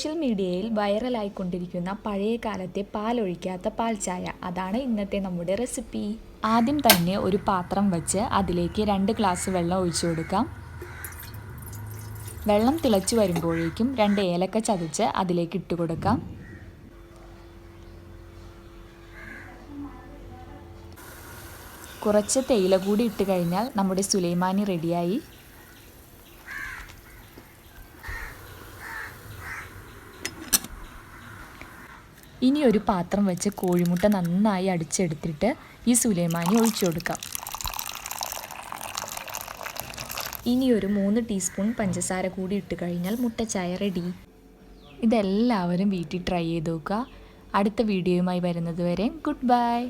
Social മീഡിയയിൽ വൈറലായിക്കൊണ്ടിരിക്കുന്ന പഴയ കാലത്തെ പാലൊഴിക്കാത്ത പാൽ ചായ, അതാണ് ഇന്നത്തെ നമ്മുടെ റെസിപ്പി. ആദ്യം തന്നെ ഒരു പാത്രം വെച്ച് അതിലേക്ക് 2 ഗ്ലാസ് വെള്ളം ഒഴിച്ചു കൊടുക്കാം. വെള്ളം തിളച്ചു വരുമ്പോഴേക്കും 2 ഏലക്ക ചതച്ച് അതിലേക്ക് ഇട്ട് കൊടുക്കാം. കുറച്ച് തേയില കൂടി ഇട്ട് കഴിഞ്ഞാൽ നമ്മുടെ സുലൈമാനി റെഡിയായി. ഇനി ഒരു പാത്രം വെച്ച് കോഴിമുട്ട നന്നായി അടിച്ചെടുത്തിട്ട് ഈ സുലൈമാനി ഒഴിച്ചു കൊടുക്കാം. ഇനി ഒരു 3 ടീസ്പൂൺ പഞ്ചസാര കൂടി ഇട്ട് കഴിഞ്ഞാൽ മുട്ടച്ചായ റെഡി. ഇതെല്ലാവരും വീട്ടിൽ ട്രൈ ചെയ്ത് നോക്കുക. അടുത്ത വീഡിയോയുമായി വരുന്നത് വരെ ഗുഡ് ബൈ.